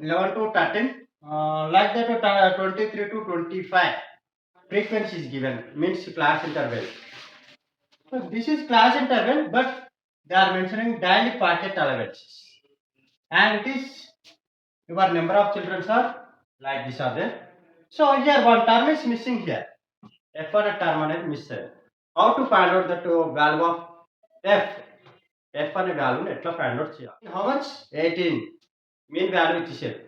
11 to 13, like that 23 to 25 frequency is given, means class interval. So this is class interval, but they are mentioning daily packet allowances, and it is your number of children are like this are there. So here one term is missing here. F1 term is missing. How to find out that value of f? F అనే వాల్యూని ఎట్లా find out చేయాలి? How much? 18. Mean value ఇచ్చేసాడు.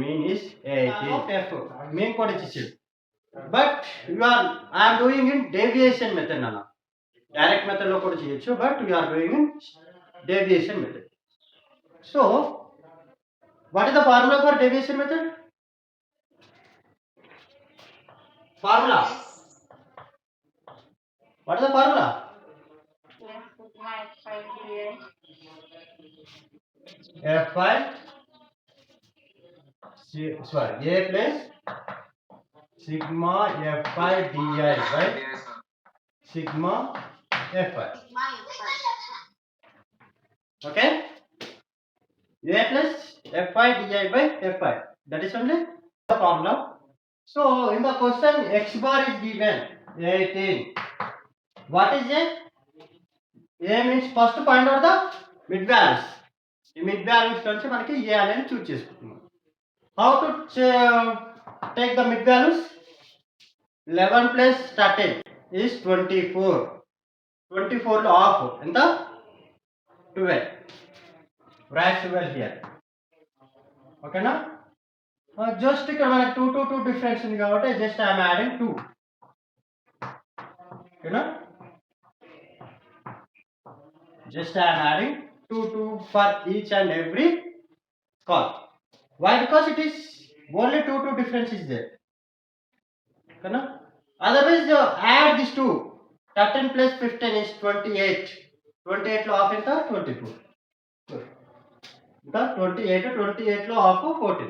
Mean is 18. F mean కూడా ఇచ్చేసాడు. But I am doing in deviation method అన్న. Direct method లో కూడా చేయొచ్చు, but we are doing in deviation method. So what is the formula for deviation method? Formula. What is the formula? F5 sorry A plus sigma F5 di by sigma F5. Okay, A plus F5 di by F5, that is only the formula. So in the question x bar is given 18. What is A? A means first find out the mid values. ఈ mid values నుంచి మనకి ఏ అనేది చూస్ చేసుకుంటున్నాం. How to take the mid values? 11 plus 13 is 24. 24 లో of ఎంత? 12. Write 12 here. ఓకేనా? Just ఇక్కడ మనకి 2 to 2 డిఫరెన్స్ ఉంది కాబట్టి జస్ట్ ఐ యామ్ యాడింగ్ 2. ఓకేనా? Just I am adding 2 for each and every call. Why? Because it is only 2 difference is there. Okay, otherwise add these two. 13 plus 15 is 28. 28 లో of ఎంత? 24. ఇంకా 28 లో of 14.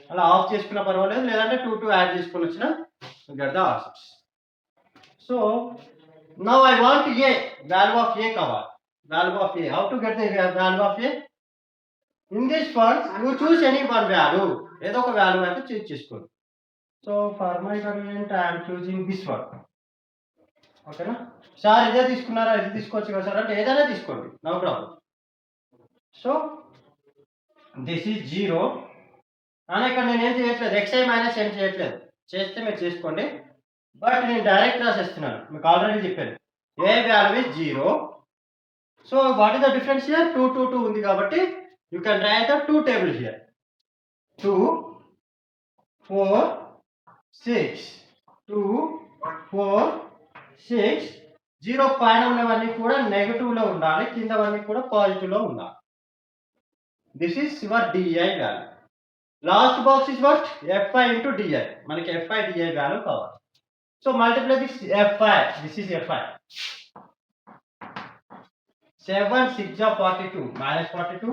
అలా of చేసుకున్నా పర్వాలేదు, లేదంటే 2 add చేసుకొని వచ్చినా get the answers. So now I want A, value of A కావాలి. Value of A. How to get the value of A? In this one, you choose any one value. ఏదో ఒక value అయితే choose చేసుకోండి. So for my convenient I am choosing this one. ఓకేనా? Sir ఇదే తీసుకున్నారా, ఇది తీసుకోవచ్చు కదా సార్ అంటే ఏదైనా తీసుకోండి, no problem. So this is 0 అని ఇక్కడ నేను ఏం చేయట్లేదు, xi మైనస్ ఏం చేయట్లేదు. చేస్తే మీరు చేసుకోండి, బట్ నేను డైరెక్ట్ రాసేస్తున్నాను. మీకు ఆల్రెడీ చెప్పాను ఏ value is 0. So what is the difference here? 2 2 2 ఉంది కాబట్టి you can write the 2 table here. 2 4 6 2 4 6. 0 పైన ఉన్నవన్నీ కూడా నెగటివ్ లో ఉండాలి, కిందవన్నీ కూడా పాజిటివ్ లో ఉండాలి. This is your DI value. Last box is what? F5 into DI. మనకి F5 DI వాల్యూ కావాలి. So multiply this F5. This is F5. 7 6 ja 42 minus 42.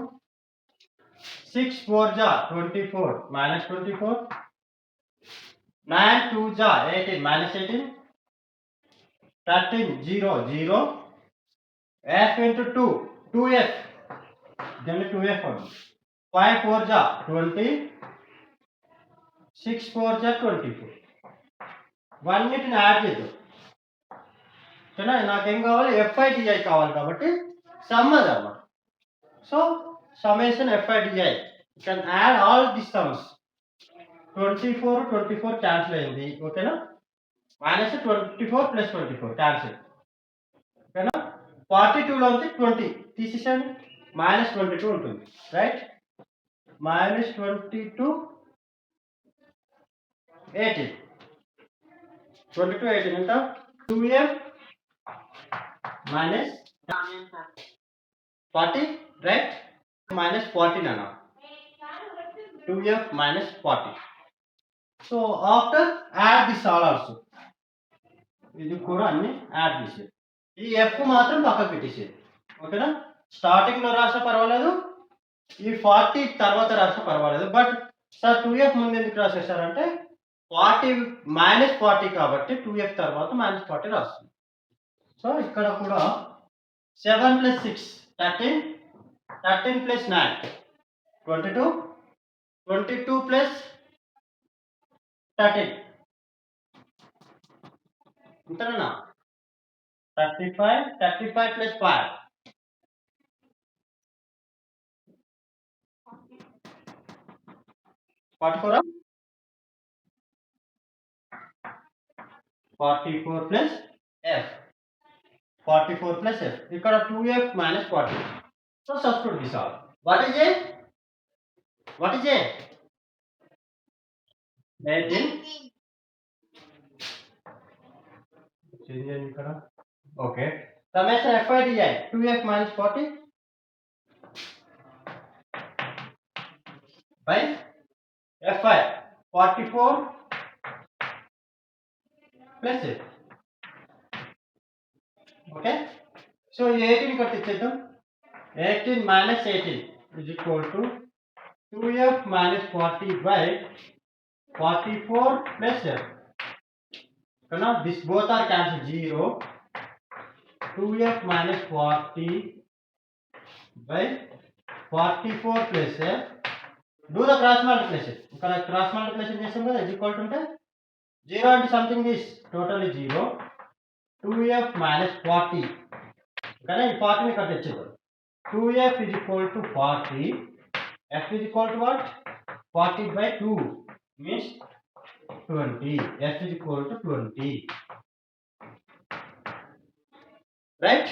6 4 ja 24 minus 24. 9 2 ja 18 minus 18. 13 0 0. F into 2 2F. Then 2F only. 5 4 ja 20. 6 4 ja 24. వన్నిటిని add చేద్దాం. ఓకేనా? నాకేం కావాలి? F5 DI కావాలి కాబట్టి some అదన్నమాట. So summation F5 DI. You can add all the sums. 24 cancel అయింది. ఓకేనా? Minus 24 plus 24 cancel. ఓకేనా? 42 లోంచి 20 తీసేసాను, మైనస్ 22 ఉంటుంది. రైట్? మైనస్ 22 18. 22 18 ఎంత? 2F minus 40, right? Minus 40 nana. 2F minus 40. So after add this all also. ఇది కూడా అన్ని యాడ్ చేసేది. ఈ F మాత్రం పక్కకు పెట్టేసేది. ఓకేనా? స్టార్టింగ్ లో రాసా పర్వాలేదు, ఈ 40 తర్వాత రాసా పర్వాలేదు, బట్ సార్ 2F ముందు ఎందుకు రాసేసారంటే 40 మైనస్ 40 కాబట్టి 2F తర్వాత మైనస్ 40 రాస్తుంది. సో ఇక్కడ కూడా 7 plus 6 13. 13 plus 9 22. 22 plus 13 ఇంతేనా 35 plus 5 44 44 plus f 44 plus f ఇక్కడ 2f minus 40 so substitute this all what is a 18 change ఇక్కడ okay summation fi di 2f minus 40 by fi 44 plus f okay so 18 కట్టించేద్దాం 18 minus 18 is equal to 2f minus 40 by 44 plus f now this both are cancelled 0 2f minus 40 by 44 plus f do the cross multiplication ఇక్కడ cross multiplication చేసాం కదా is equal to ఉంటే 0 అంటే something is totally 0 2f minus 40 కానీ ఈ 40 ని కట్టించేద్దాం 2f is equal to 40 f is equal to what 40 by 2 means 20 f is equal to 20 right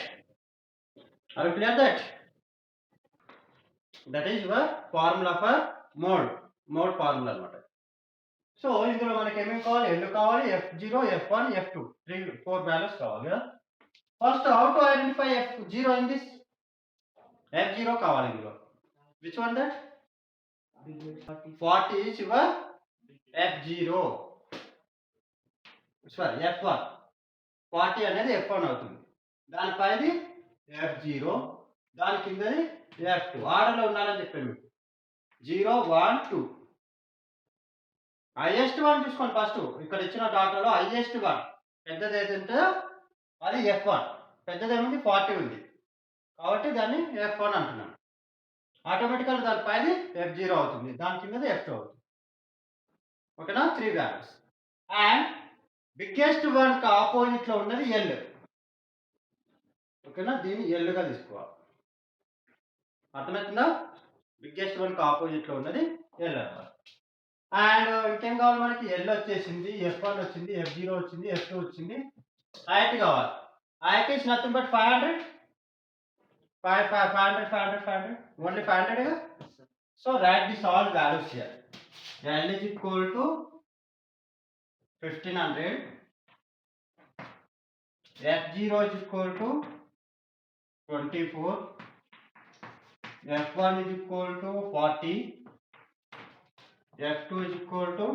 are you clear that is your formula for mode formula అన్నమాట so ఇందులో మనకి ఏమేమి కావాలి L కావాలి f0 f1 f2 4 values కావాలి కదా first how to identify f0 in this f0 కావాలి ఇందులో which one that 40 is your f0 sorry f1 40 అనేది f1 అవుతుంది దానిపైది f0 దాని కిందది f2 ఆర్డర్లో ఉండాలని చెప్పాను మీకు 0 1 2 హైయెస్ట్ వన్ చూసుకోండి ఫస్ట్ ఇక్కడ ఇచ్చిన డాటాలో హైయెస్ట్ వన్ పెద్దది ఏదంటే అది f1 పెద్దది ఏముంది 40 ఉంది కాబట్టి దాన్ని f1 అంటున్నాను ఆటోమేటికల్ దానిపైది f0 అవుతుంది దాని కిందది f2 అవుతుంది ఓకేనా 3 వాల్యూస్ అండ్ బిగ్గెస్ట్ వన్ కి ఆపోజిట్ లో ఉన్నది ఎల్ ఓకేనా దీన్ని ఎల్ గా తీసుకోవాలి అర్థమవుతుందా బిగ్గెస్ట్ వన్ కి ఆపోజిట్ లో ఉన్నది ఎల్ అన్నమాట అండ్ ఇంకేం కావాలి మనకి ఎల్ వచ్చేసింది f1 వచ్చింది f0 వచ్చింది f2 వచ్చింది ఐట్ కావాలి ఐట్ ఇస్ నథింగ్ బట్ 500 ఓన్లీ 500 గా so right this all values here l is equal to 1500 f0 is equal to 24 f1 is equal to 40 f2 is equal to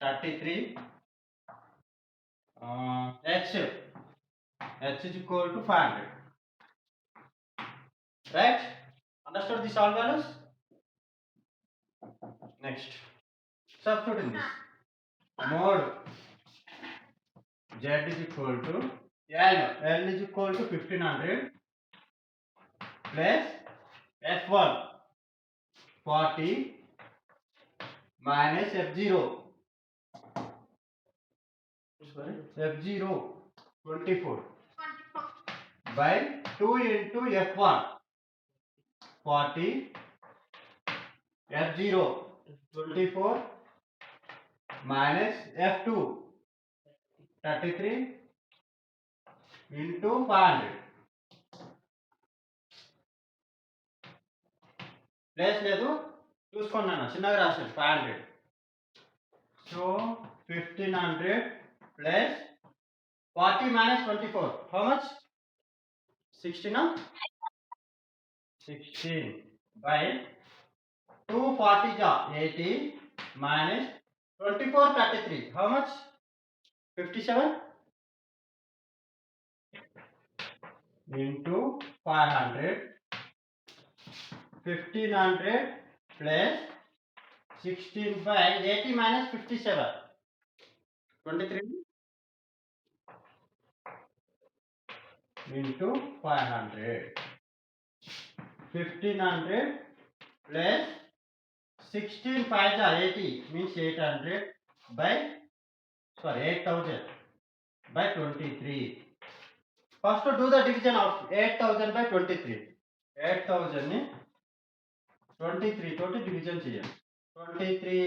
33 h is equal to 500 right understood these all values next substitute in this mode z is equal to l is equal to 1500 plus f1 40 minus f0 24 by 2 into f1 40 f0 24 minus f2 33 into 500 place లేదు చూసుకున్నాను చిన్నగా రాశాను 500 so 1500 plus 40 minus 24 how much 16 16 by 240 ja 80 minus 24 33 how much 57 into 500 1500 plus 16 by 80 minus 57 23 into 500 1500 plus 16 5 80 means 800 by 8000 by 23. First to do the division of 8000 by 23. 8000 ni 23 తోటి division చేయాలి. 23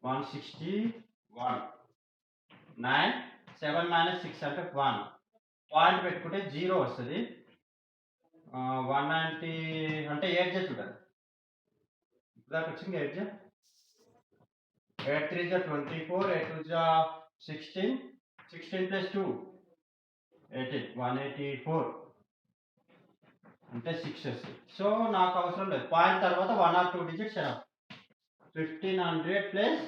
161 9 7 minus 6 అంటే 1 point పెట్టుకుంటే 0 వస్తుంది. 190 అంటే 8 చేసి చూడాలి. దాకా వచ్చింది 8 జా 8 3 జా 24 8 2 జా 16 16 plus 2 18 184 అంటే 6 వస్తుంది. సో నాకు అవసరం లేదు, పాయింట్ తర్వాత 1 or 2 digits 1500 plus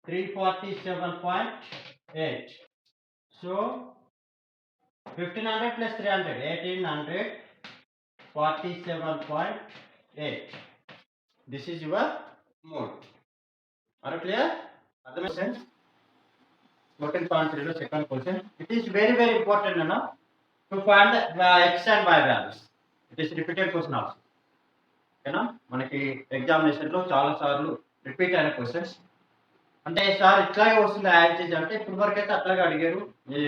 347.8. So 1500 plus 300 1847.8. This is your mode. Are you clear? Question 14.3 second question. It is very important to find the x and y values. It is repeated question also. ఓకేనా, మనకి examination లో చాలా సార్లు repeat అయిన questions. అంటే sir ఇట్లాగే వస్తుంది add చేసి అంటే ఇప్పుడు వరకు అయితే అట్లాగే అడిగారు,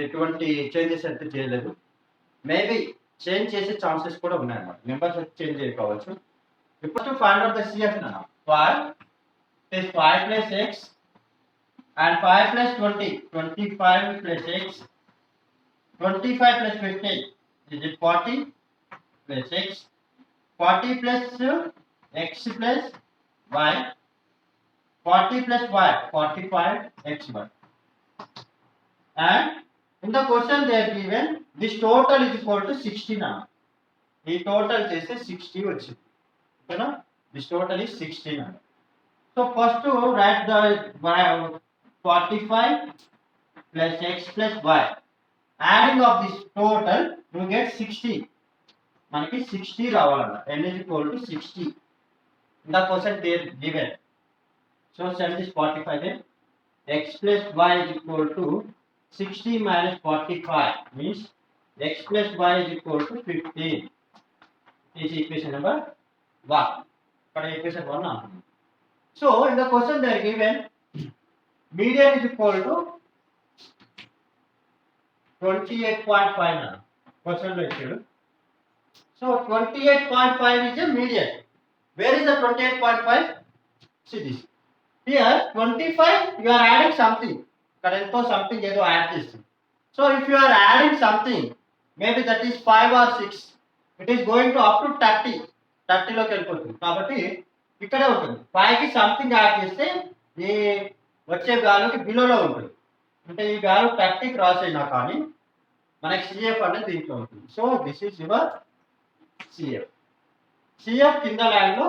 ఎటువంటి చేంజెస్ అయితే చేయలేదు. మేబీ చేంజ్ చేసే ఛాన్సెస్ కూడా ఉన్నాయన్నమాట, నెంబర్స్ అయితే చేంజ్ చేయకపోవచ్చు. ఇప్పుడు ఫైండ్ అవుట్ ద సిఎఫ్ నా 5 is 5 plus x and 5 plus 20 25 plus x 25 plus 15 is it 40 plus x 40 plus x plus y 40 plus y 45 xy. And in the question they are given this total is equal to 60 now. The total చేస్తే 60 వచ్చింది. ఓకేనా, this total is 60 now. So first to write the y 45 plus x plus y. Adding of this total you get 60. మనకి 60 రావాలన్న n is equal to 60. In the question they are given. So send this 45 then x plus y is equal to 60 minus 45 means x plus y is equal to 15. This is equation number 1. But equation 1 now. So in the question they are given median is equal to 28.5 now. Question lo ichcharu. So 28.5 is a median. Where is the 28.5? See this. Here 25 you are adding something. Currently something ఏదో add చేస్తుంది. So if you are adding something, maybe that is 5 or 6, it is going to up to 30. 30 లోకి వెళ్ళిపోతుంది. కాబట్టి ఇక్కడే ఉంటుంది. 5 కి something add చేస్తే ఈ వచ్చే వాల్యూకి బిలోలో ఉంటుంది. అంటే ఈ వాల్యూ 30 క్రాస్ అయినా కానీ మనకి సిఎఫ్ అనేది దీంట్లో ఉంటుంది. So this is your CF. CF కింద లైన్లో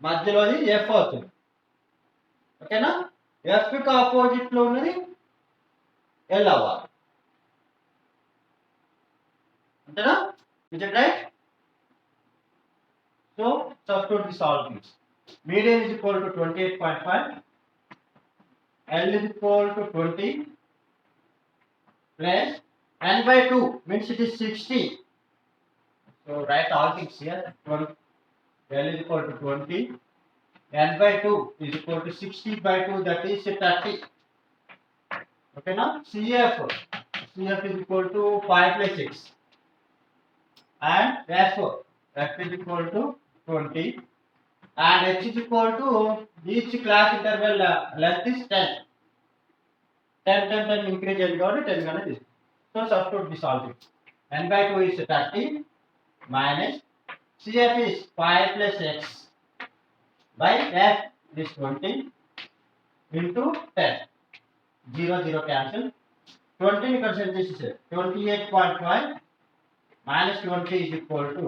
మధ్యలోది ఎఫ్ అవుతుంది. ఓకేనా, ఎఫ్ కి ఆపోజిట్ లో ఉన్నది ఎల్ అవ్వాలి. అంతేనా? Is it right? So substitute this all things. Median is equal to 28.5, L is equal to 20 plus n by 2 means it is 60. So write all things here. L is equal to 20, n by 2 is equal to 60 by 2, that is 30. Okay now CF is equal to 5 plus 6 and F is equal to 20 and H is equal to each class interval length is 10 increase and 10 gonna this. So substitute this all things. N by 2 is 30 minus CF is 5 plus x by F is 20 into 10. 0 cancel. 20 ఇక్కడ set చేసేసారు. 28.5 minus 20 is equal to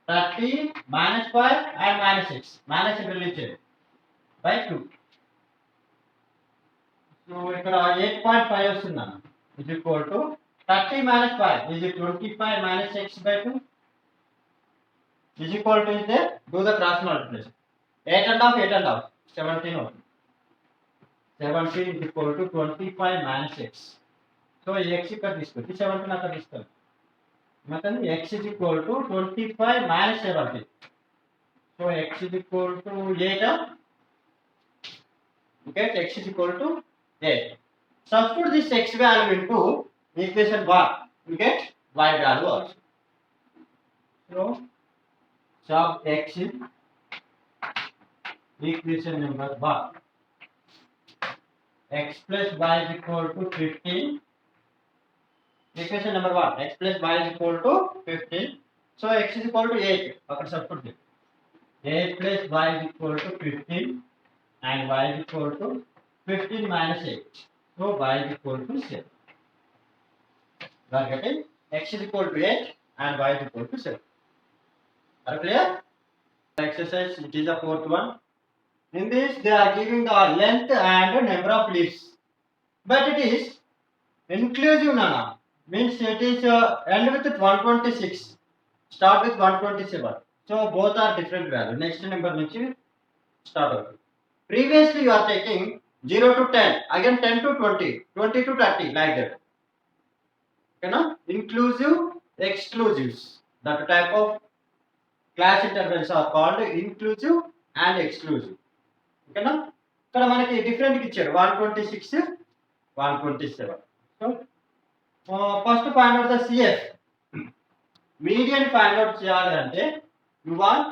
30 minus 5 and minus 6. Minus ఇక్కడ ఇచ్చారు by 2. So ఇక్కడ 8.5 వస్తుందన్న is equal to 30 minus 5 is 25 minus x by 2 is equal to is there. Do the cross multiplication. 8 and half 17 అవుతుంది. 17 is equal to 25 minus x. So x ఇక్కడ తీసుకుంటే 17 అక్కడ తీసుకోవాలి. మొత్తం x is equal to 25 minus 17. So x is equal to 8. You get x is equal to 8. Substitute this x value into equation 1. You get y value also. So sub x in equation number 1. X plus y is equal to 15. Equation number 1. X plus y is equal to 15. So x is equal to 8. Okay, substitute it. 8 plus y is equal to 15 and y is equal to 15 minus 8. So y is equal to 7. We are getting x is equal to 8 and y is equal to 7. Are you clear? Exercise, it is the fourth one. In this, they are giving the length and number of leaves. But it is inclusive nana. Means it is end with 126. Start with 127. So both are different value. Next number nunchi start అవుతుంది. Previously you are taking 0 to 10, again 10 to 20, 20 to 30, like that. Okay, na? Inclusive, exclusives. That type of class intervals are called inclusive and exclusive. Okay, na? ఇక్కడ మనకి different ఇచ్చారు 126, 127. So first find out the CF. Median find out చేయాలి అంటే you want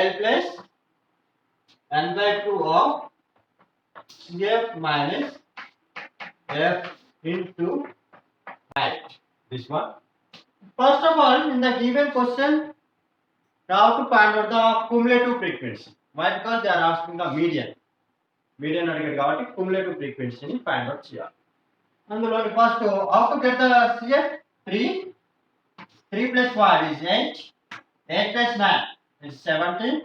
L plus n by 2 of CF minus F into height. This one. First of all, in the given question, you have to find out the cumulative frequency. Why? Because they are asking the median. Median అడిగారు కాబట్టి cumulative frequency ని find out చేయాలి. అందులో first how to get the CF? 3 plus 5 is 8. 8 plus 9 is 17.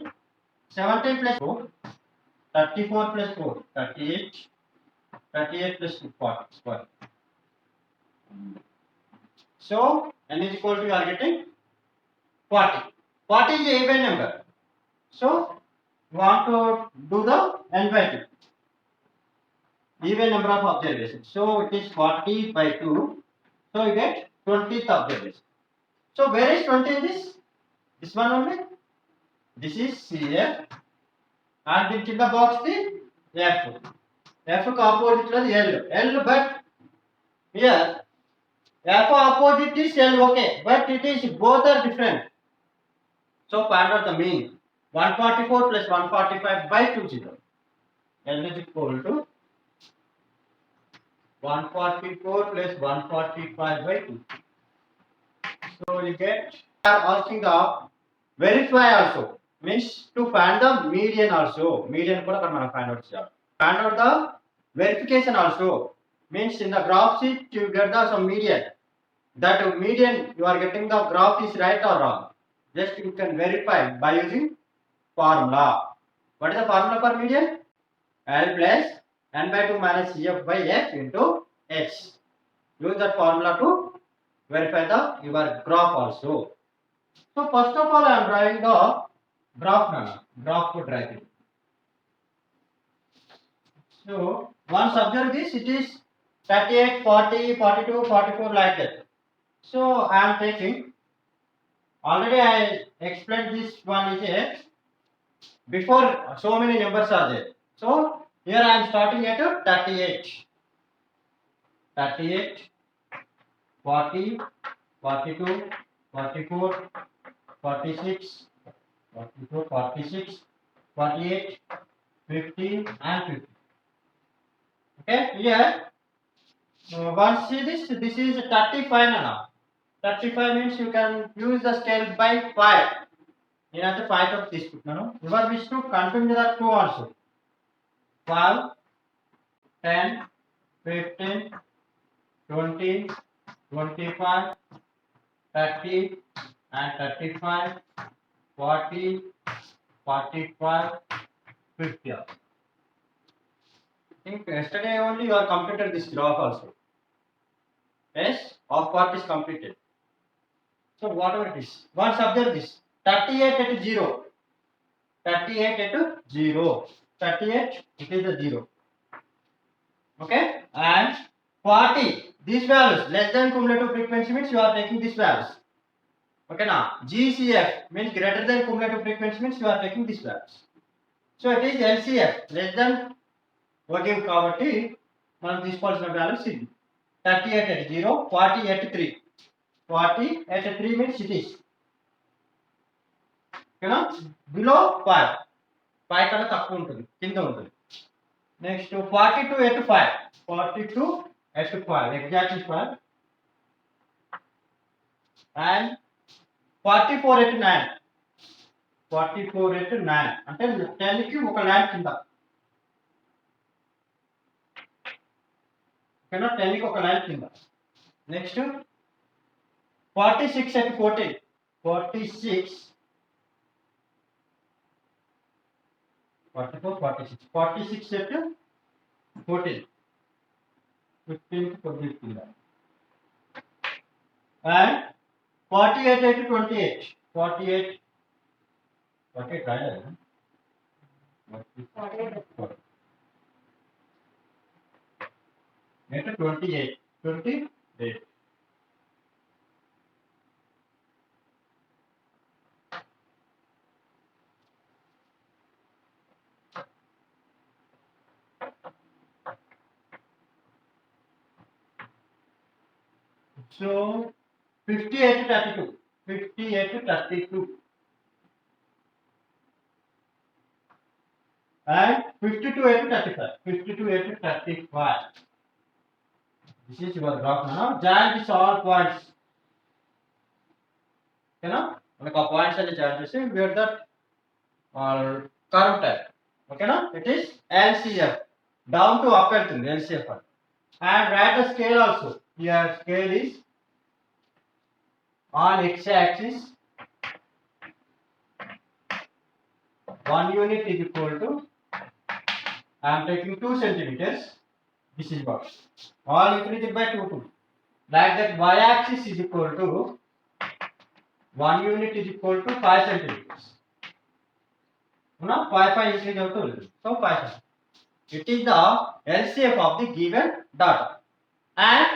17 plus 4, 34 plus 4, 38. 38 plus 2, 40. So n is equal to, you are getting 40. 40 is a even number. So you want to do the n by 2. Even number of observations. So it is 40 by 2. So you get 20th observation. So where is 20 in this? This one only. This is CF. And in the box the F. F opposite was L. L, but here F opposite is L, okay, but it is both are different. So find out the mean. 144 plus 145 by 20. L is equal to 144 plus 145 by 2. So you get, are asking the verify also. Means to find the median also. Median కూడా అక్కడ మనం find out చేయాలి. Find out the verification also. Means in the graph sheet you get the some median. That median you are getting the graph is right or wrong. Just you can verify by using formula. What is the formula for median? L plus n by 2 minus CF by F into H. Use that formula to verify the your graph also. So first of all I am drawing the graph now. Graph to draw it. So once observe this, it is 38, 40, 42, 44 like that. So I am taking, already I explained this one is a before so many numbers are there. So here I am starting at 38, 40, 42, 44, 46, 44, 46, 48, 50 and 50. Okay, here once see this is 35 now. 35 means you can use the scale by 5. నేనైతే 5 తో తీసుకుంటున్నాను. Your wish to continue that 2 also. 5, 10, 15, 20, 25, 30 and 35, 40, 45, 50. I think yesterday only you are completed this graph also. Yes, half part is completed. So whatever it is, once observe this 38 at 0, 38 at 0, 38 it is a 0. Okay, and 40 these values less than cumulative frequency means you are taking these values. Okay now GCF means greater than cumulative frequency means you are taking these values. So it is LCF less than okay కాబట్టి మనం తీసుకోవాల్సిన values ఇది 38 at 0 40 at 3 40 at 3 means it is ఓకేనా below 5 5 కన్నా తక్కువ ఉంటుంది కింద ఉంటుంది next 42 at 5 42 at 5 exactly 5 and 44 at 9 44 at 9 అంటే 10 కి ఒక లైన్ కింద ఓకేనా 10 కి ఒక లైన్ కింద నెక్స్ట్ 46 at 14 46 44 46 46 at 14 15 కి కొద్దిగా కింద and 48 at 28 48 48 రాయాలి 28 28 so 58 to 32 58 to 32 and 52 to 35 52 to 35 this is your graph now join this all points you know మనకు ఆ పాయింట్స్ అన్ని జాయిన్ చేసి వేర్ దట్ కర్వ్ టైప్ ఓకేనా it is LCF down to up వెళ్తుంది LCF and write the scale also here scale is on x axis 1 unit is equal to I am taking 2 centimeters this is what all increased by 2 like that y axis is equal to 1 unit is equal to 5 centimeters now 5 increase అవుతుంది so 5 it is the LCF of the given data and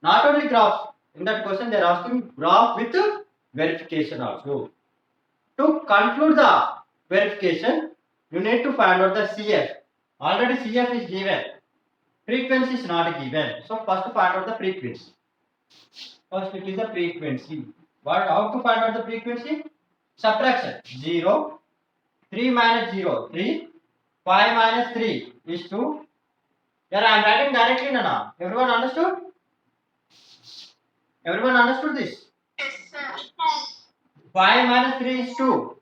not only graph in that question they are asking graph with verification also to conclude the verification you need to find out the CF already CF is given frequency is not given so first find out the frequency first it is the frequency what how to find out the frequency subtraction 0 3 minus 0 3 5 minus 3 is 2 here I am writing directly nana everyone understood this 5 minus 3 is 2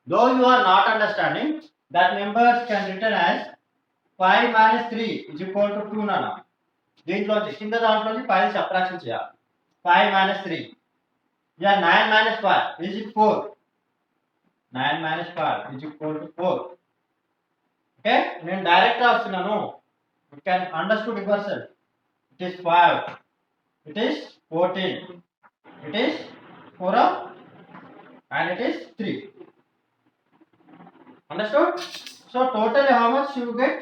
though you are not understanding that numbers can written as 5 minus 3 is equal to 2 nana దీంట్లోంచి కింద దాంట్లోంచి 5 subtraction చేయాలి 5 minus 3 yeah 9 minus 5 is it 4 9 minus 5 is equal to 4 okay నేను direct రాస్తున్నాను you can understood yourself it is 5 it is 14 it is 4 and it is 3 understood so totally how much you get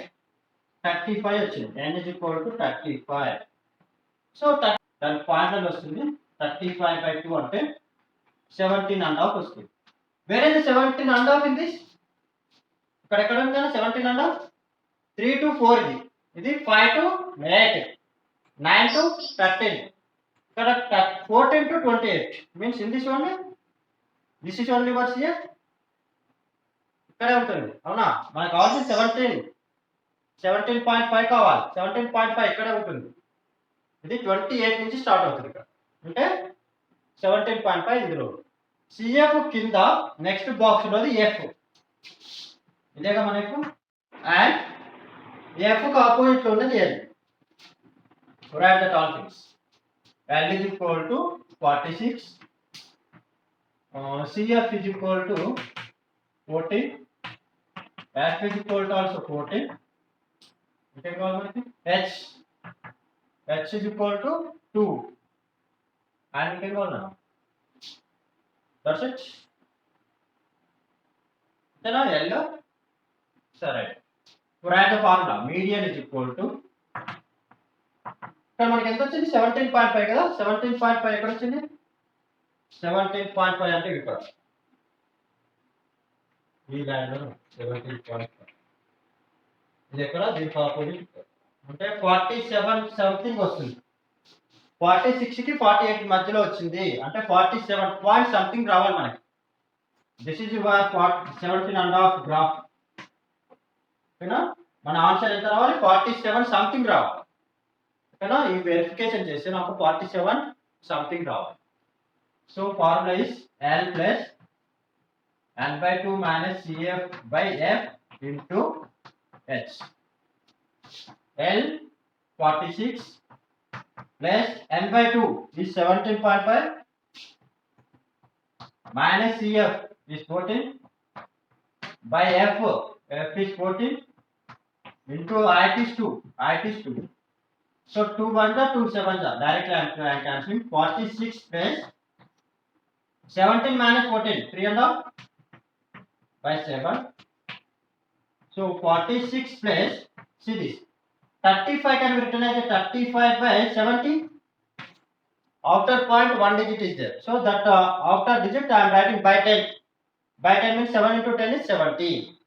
35 వచ్చింది n is equal to 35 so దాని formula వస్తుంది 35 by 2 అంటే 17 and half వస్తుంది where is the 17 and half in this ఇక్కడ ఎక్కడ ఉంది 17 and half 3 to 4 ఇది 5 to 8 9 to 13 ఇక్కడ 14 to 28 means in this only this is only what's here ఇక్కడే ఉంటుంది అవునా మనకు కావాల్సింది 17.5 కావాలి 17.5 ఇక్కడే ఉంటుంది ఇది 28 నుంచి స్టార్ట్ అవుతుంది ఇక్కడ అంటే 17.5 ఇందులో CF కింద నెక్స్ట్ బాక్స్ లోది F ఇదేగా మనకు అండ్ F కు ఆపోజిట్ లో ఉన్నది L write that all things L is equal to 46 CF is equal to 40 F is equal to also 40 okay మనకి H is equal to 2 and we can go now that's it then L so right write the formula median is equal to ఇక్కడ మనకి ఎంత వచ్చింది 17.5 కదా 17.5 ఎక్కడ వచ్చింది 17.5 అంటే ఇక్కడ ఈ లైన్ 17.5 ఇది ఎక్కడ దీనికి ఆపోజిట్ అంటే 47 సంథింగ్ వస్తుంది 46 కి 48 మధ్యలో వచ్చింది అంటే 47 పాయింట్ సంథింగ్ రావాలి మనకి దిస్ ఇస్ యువర్ 17.5 గ్రాఫ్ ఓకేనా మన ఆన్సర్ ఎంత రావాలి 47 సంథింగ్ రావాలి ఓకేనా ఈ వెరిఫికేషన్ చేస్తే నాకు 47 సంథింగ్ రావాలి so formula is L plus n/2 minus CF by F into H L 46 plus n/2 is 17.5 minus CF is 14 by F is 14 into I is 2 so 2 1 2 7 directly I am cancelling 46 plus 17 minus 14 3.5 by 7 so 46 plus see this 35 can be written as a 35 by 70 outer point one digit is there so that outer digit I am writing by 10 means 7 into 10 is 70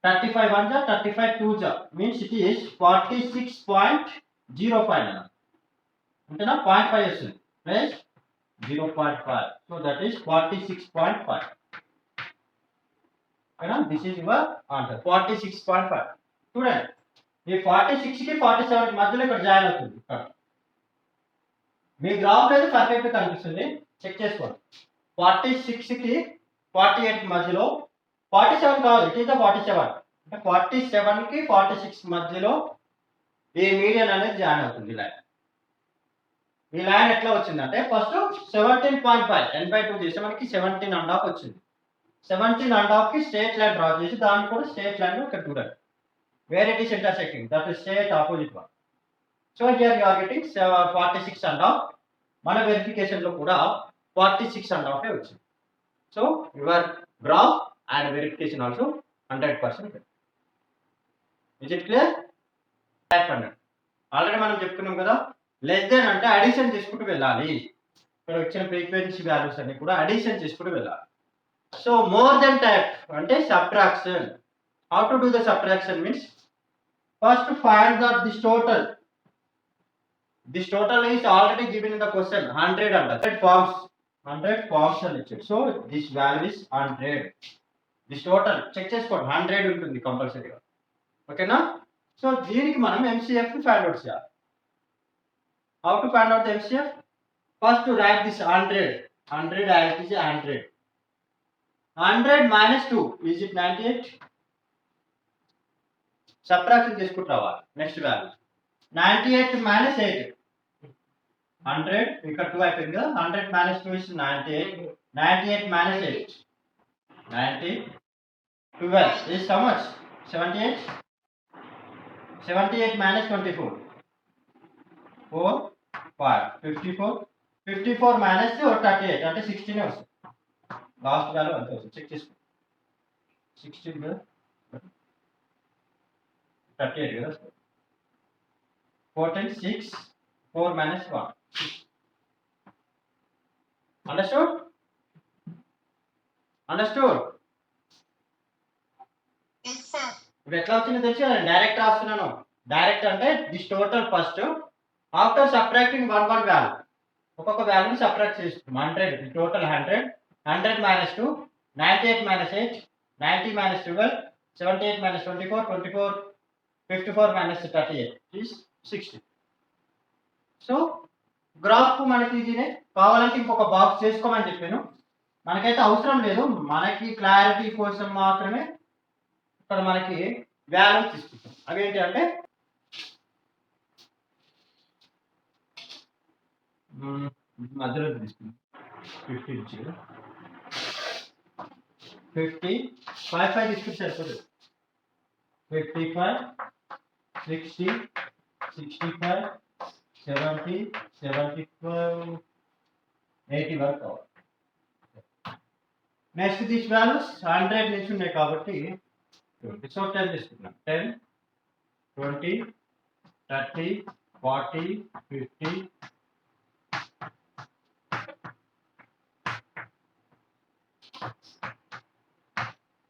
35 1 35 2 means it is 46.05 అంటేనా 0.5 వస్తుంది plus 0.5 so that is 46.5 this is your answer 46.5 చూడండి ఈ 46 కి 47 మధ్యలో ఇక్కడ join అవుతుంది మీ graph అనేది perfect గా కనిపిస్తుంది చెక్ చేసుకోండి 46 కి 48 మధ్యలో 47 కాదు ఇట్ ఈస్ 47 అంటే 47 కి 46 మధ్యలో ఈ మీడియన్ అనేది జాయిన్ అవుతుంది ఈ లైన్ ఎట్లా వచ్చిందంటే ఫస్ట్ 17.5 n/2 చేస్తే మనకి 17.5 వచ్చింది 17.5 కి స్ట్రెయిట్ లైన్ డ్రా చేసి దాన్ని కూడా స్ట్రెయిట్ లైన్ ఇక్కడ చూడండి where it is intersecting that is straight opposite one so here you are getting 46.5 మన వెరిఫికేషన్ లో కూడా 46.5 వచ్చింది so your graph and verification also 100% is it clear already మనం చెప్పుకున్నాం కదా లెస్ దెన్ అంటే అడిషన్ చేసుకుంటూ వెళ్ళాలి ఇక్కడ వచ్చిన ఫ్రీక్వెన్సీ వాల్యూస్ అన్ని కూడా అడిషన్ చేసుకుంటూ వెళ్ళాలి సో మోర్ దెన్ టైప్ అంటే subtraction how to do the subtraction means first find that this total is already given in the question 100 under 100 forms and so this value is 100 this total check చేసుకోండి 100 ఉంటుంది కంపల్సరీగా ఓకేనా so దీనికి మనం MCF ని find out చేయాలి how to find out the MCF first to write this 100 as it is 100 minus 2 is it 98 subtraction చేసుకుంటూ రావాలి నెక్స్ట్ వాల్యూ 98 minus 8 100 ఇక్కడ 2 అయిపోయింది కదా 100 minus 2 is 98 98 minus 8 90 12 is how much 78 78 minus 24 4 5 54 minus 38 అంటే 16 వస్తుంది last value అంతే వస్తుంది చెక్ చేసుకో 16 కదా 38 కదా 14 6 4 minus 1 understood yes sir ఇప్పుడు ఎట్లా వచ్చిందో తెలిసి డైరెక్ట్ రాస్తున్నాను డైరెక్ట్ అంటే this total first after subtracting one value ఒక్కొక్క వాల్యూని సబ్ట్రాక్ట్ చేస్తున్నాం 100 total 100 minus 2 98 minus 8 90 minus 12 78 minus 24 54 minus 38 is 60 so graph మనకి ఈజీనే కావాలంటే ఇంకొక బాక్స్ చేసుకోమని చెప్పాను మనకైతే అవసరం లేదు మనకి క్లారిటీ కోసం మాత్రమే ఇక్కడ మనకి వాల్యూ తీసుకుంటాం అవి ఏంటి అంటే మధ్యలో తీసుకుంటాం 50 నుంచి 50 5 తీసుకుంటే సరిపోతుంది 55 60 65 70 75 80 వరకు కావాలి నెక్స్ట్ దిస్ వాల్యూస్ 100 నుంచి ఉన్నాయి కాబట్టి సో 10 తీసుకుంటున్నాం 10 20 30 40, 50.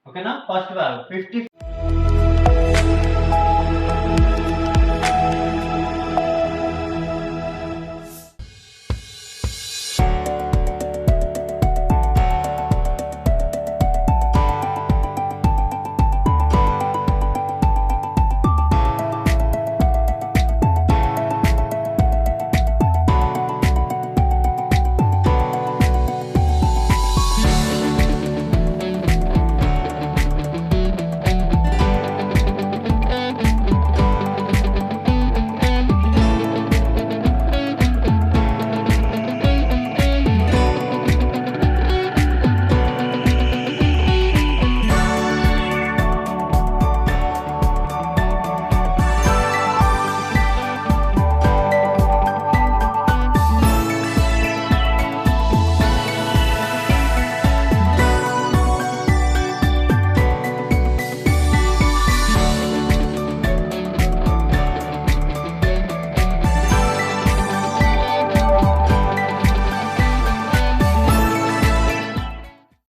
ఓకేనా, ఫస్ట్ వాల్యూ 50